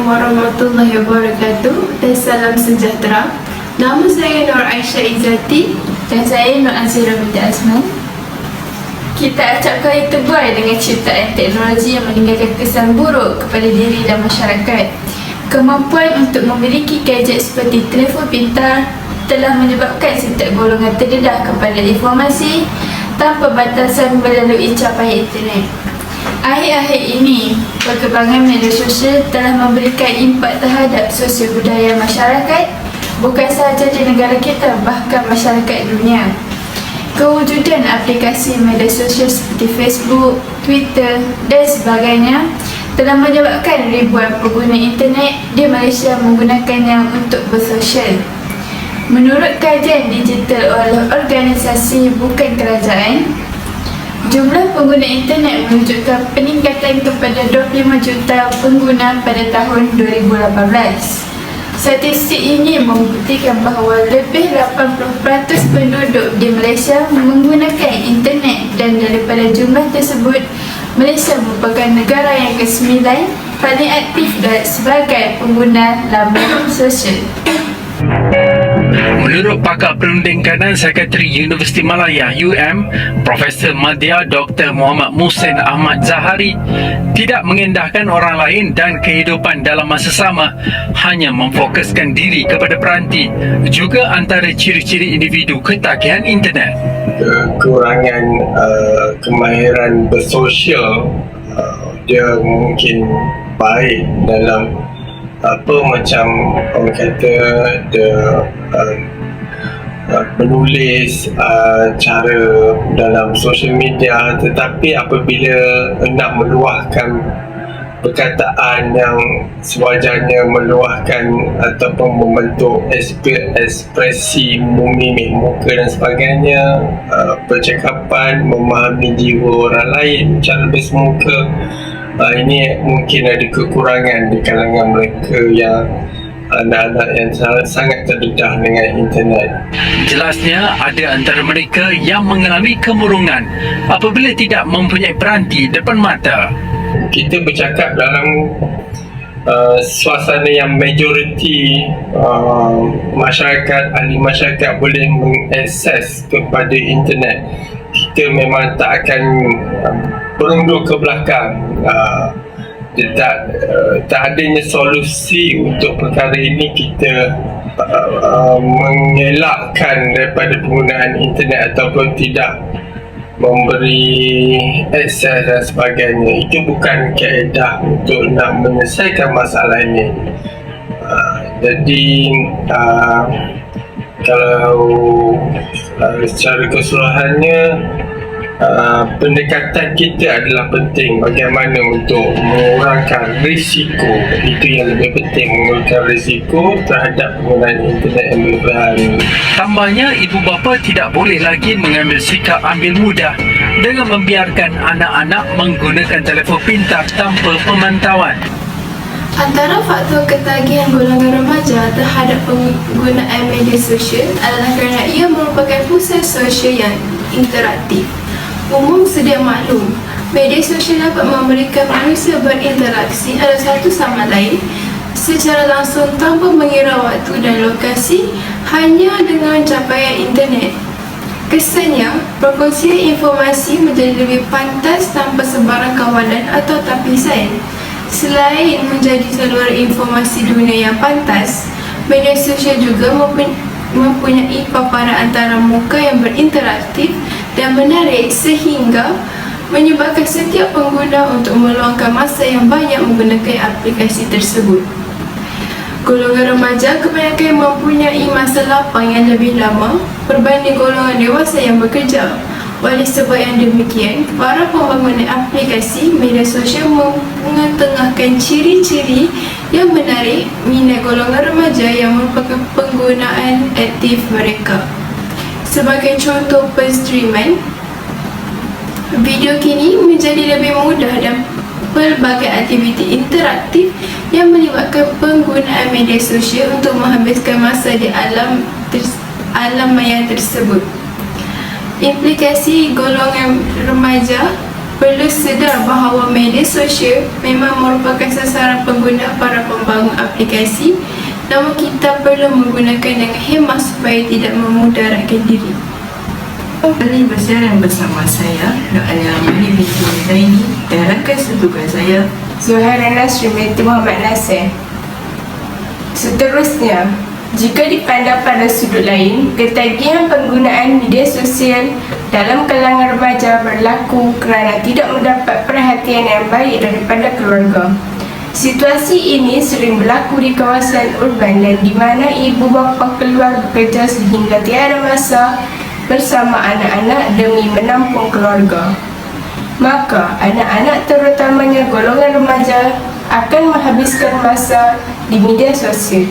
warahmatullahi wabarakatuh dan salam sejahtera. Nama saya Nur Aisyah Izzati dan saya Nur Azira binti Azman. Kita acap kali tebal dengan ciptaan teknologi yang meninggalkan kesan buruk kepada diri dan masyarakat. Kemampuan untuk memiliki gadget seperti telefon pintar telah menyebabkan setiap golongan terdedah kepada informasi tanpa batasan melalui capaian internet. Akhir-akhir ini, perkembangan media sosial telah memberikan impak terhadap sosial budaya masyarakat bukan sahaja di negara kita, bahkan masyarakat dunia. Kewujudan aplikasi media sosial seperti Facebook, Twitter dan sebagainya telah menyebabkan ribuan pengguna internet di Malaysia menggunakannya untuk bersosial. Menurut kajian digital oleh organisasi bukan kerajaan, jumlah pengguna internet menunjukkan peningkatan kepada 25 juta pengguna pada tahun 2018. Statistik ini membuktikan bahawa lebih 80% penduduk di Malaysia menggunakan internet, dan daripada jumlah tersebut, Malaysia merupakan negara yang ke-9 paling aktif sebagai pengguna laman sosial. Menurut pakar perunding kanan Sekretari Universiti Malaya UM, Profesor Madya Dr. Muhammad Muhsin Ahmad Zahari, tidak mengendahkan orang lain dan kehidupan dalam masa sama, hanya memfokuskan diri kepada peranti. Juga antara ciri-ciri individu ketagihan internet. Kekurangan kemahiran bersosial, dia mungkin baik dalam macam orang kata menulis cara dalam social media, tetapi apabila nak meluahkan perkataan yang sewajarnya, meluahkan ataupun membentuk ekspresi mimik muka dan sebagainya, percakapan, memahami jiwa orang lain cara bersemuka, ini mungkin ada kekurangan di kalangan mereka yang anak-anak yang sangat terdedah dengan internet. Jelasnya ada antara mereka yang mengalami kemurungan apabila tidak mempunyai peranti depan mata. Kita bercakap dalam suasana yang majoriti masyarakat, ahli masyarakat boleh mengakses kepada internet. Kita memang tak akan berundur ke belakang. Tak adanya solusi untuk perkara ini, kita mengelakkan daripada penggunaan internet ataupun tidak memberi akses dan sebagainya. Itu bukan kaedah untuk nak menyelesaikan masalah ini. Jadi kalau secara keseluruhannya, pendekatan kita adalah penting. Bagaimana untuk mengurangkan risiko, itu yang lebih penting, mengurangkan risiko terhadap penggunaan internet yang berlebihan. Tambahnya, ibu bapa tidak boleh lagi mengambil sikap ambil mudah dengan membiarkan anak-anak menggunakan telefon pintar tanpa pemantauan. Antara faktor ketagihan golongan remaja terhadap penggunaan media sosial adalah kerana ia merupakan pusat sosial yang interaktif. Umum sedia maklum, media sosial dapat memberikan manusia berinteraksi ada satu sama lain secara langsung tanpa mengira waktu dan lokasi, hanya dengan capaian internet. Kesannya, perkongsian informasi menjadi lebih pantas tanpa sebarang kawalan atau tapisan. Selain menjadi saluran informasi dunia yang pantas, media sosial juga mempunyai paparan antara muka yang berinteraktif dan menarik sehingga menyebabkan setiap pengguna untuk meluangkan masa yang banyak menggunakan aplikasi tersebut. Golongan remaja kebanyakan mempunyai masa lapang yang lebih lama berbanding golongan dewasa yang bekerja. Oleh sebab yang demikian, para pembangunan aplikasi media sosial mengetengahkan ciri-ciri yang menarik minat golongan remaja yang merupakan penggunaan aktif mereka. Sebagai contoh penstreaman, video kini menjadi lebih mudah dan pelbagai aktiviti interaktif yang melibatkan penggunaan media sosial untuk menghabiskan masa di alam maya tersebut. Implikasi golongan remaja Perlu sedar bahawa media sosial memang merupakan sasaran pengguna para pembangun aplikasi, namun kita perlu menggunakan dengan hemat supaya tidak memudaratkan diri. Kembali bersiaran bersama saya, Dr. Alia binti Zaini dan rakan setugas saya, Zuhaira Nasri binti Muhammad Nasir. Seterusnya, jika dipandang pada sudut lain, ketagihan penggunaan media sosial dalam kalangan remaja berlaku kerana tidak mendapat perhatian yang baik daripada keluarga. Situasi ini sering berlaku di kawasan urban dan di mana ibu bapa keluar bekerja sehingga tiada masa bersama anak-anak demi menampung keluarga. Maka, anak-anak terutamanya golongan remaja akan menghabiskan masa di media sosial.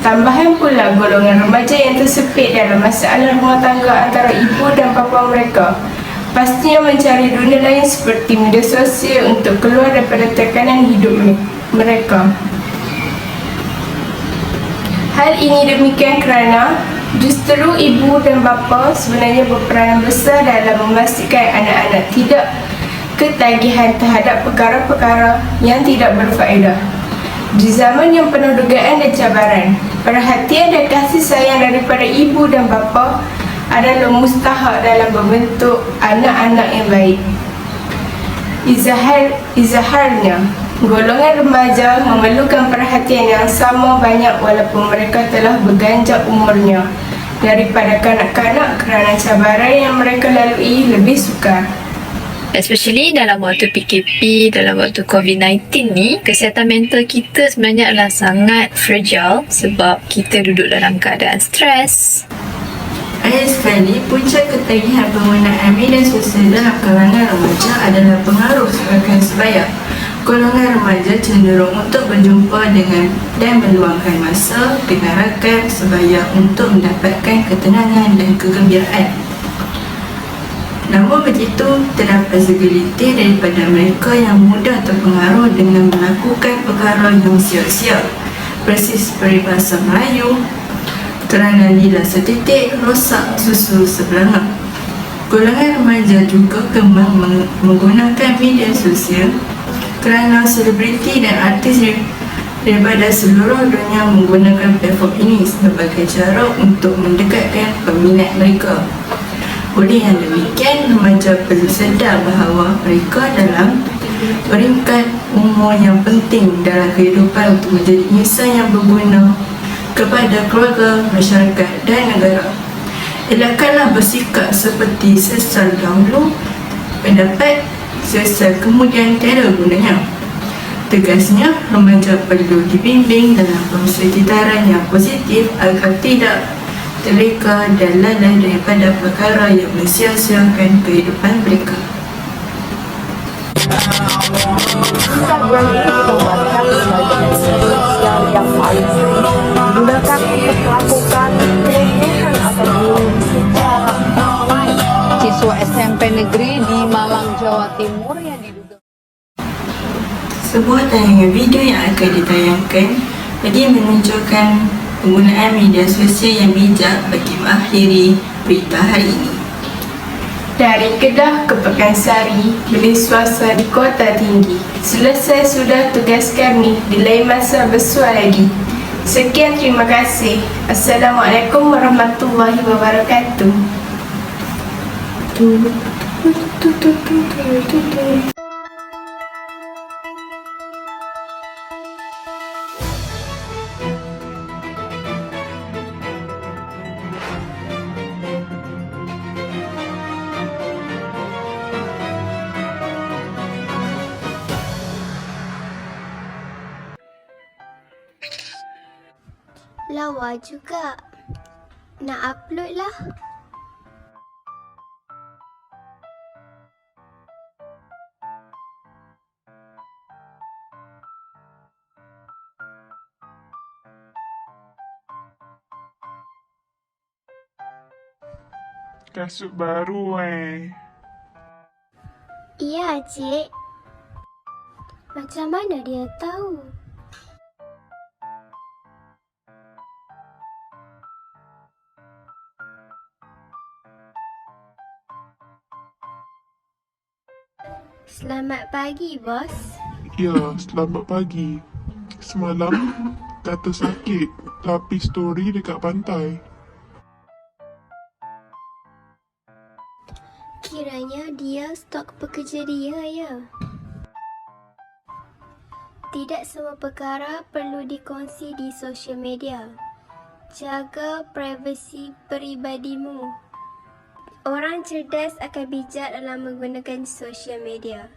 Tambahan pula golongan remaja yang tersepit dalam masalah rumah tangga antara ibu dan bapa mereka pastinya mencari dunia lain seperti media sosial untuk keluar daripada tekanan hidup mereka. Hal ini demikian kerana justru ibu dan bapa sebenarnya berperanan besar dalam memastikan anak-anak tidak ketagihan terhadap perkara-perkara yang tidak berfaedah. Di zaman yang penuh dugaan dan cabaran, perhatian dan kasih sayang daripada ibu dan bapa adalah mustahak dalam membentuk anak-anak yang baik. Izaharnya, golongan remaja memerlukan perhatian yang sama banyak walaupun mereka telah berganjak umurnya daripada kanak-kanak kerana cabaran yang mereka lalui lebih sukar. Especially dalam waktu PKP, dalam waktu COVID-19 ni, kesihatan mental kita sebenarnya adalah sangat fragile sebab kita duduk dalam keadaan stres. Akhir sekali, punca ketagihan penggunaan media sosial dalam kalangan remaja adalah pengaruh sebagai sebaya. Golongan remaja cenderung untuk berjumpa dengan dan meluangkan masa dengan rakan sebaya untuk mendapatkan ketenangan dan kegembiraan. Namun begitu, terdapat segelintir daripada mereka yang mudah terpengaruh dengan melakukan perkara yang sia-sia. Persis peribahasa Melayu, kerana lidah setitik, rosak susu sebelanga. Golongan remaja juga kembang menggunakan media sosial kerana selebriti dan artis daripada seluruh dunia menggunakan platform ini sebagai cara untuk mendekatkan peminat mereka. Oleh yang demikian, remaja perlu sedar bahawa mereka dalam peringkat umur yang penting dalam kehidupan untuk menjadi insan yang berguna kepada keluarga, masyarakat dan negara. Elakkanlah bersikap seperti sesal dahulu, pendapat sesal kemudian tiada gunanya. Tegasnya, remaja perlu dibimbing dalam persekitaran yang positif agar tidak terleka dan lalai daripada perkara yang mensia-siakan kehidupan mereka. Instagram ini dinobatkan sebagai media sosial yang paling sering digunakan untuk melakukan pelecehan atau bullying secara online. Siswa SMP negeri di Malang, Jawa Timur yang diduga Sebuah tayangan video yang akan ditayangkan bagi menunjukkan penggunaan media sosial yang bijak bagi mengakhiri berita hari ini. Dari Kedah ke Pekansari, beli swasta di Kota Tinggi. Selesai sudah tugas kami, di lain masa bersua lagi. Sekian, terima kasih. Assalamualaikum warahmatullahi wabarakatuh. Lawa juga. Nak upload lah. Kasut baru Iya, Cik. Macam mana dia tahu? Selamat pagi, bos. Ya, selamat pagi. Semalam kata sakit tapi story dekat pantai. Kiranya dia stok pekerja dia, ya? Tidak semua perkara perlu dikongsi di sosial media. Jaga privasi peribadimu. Orang cerdas akan bijak dalam menggunakan sosial media.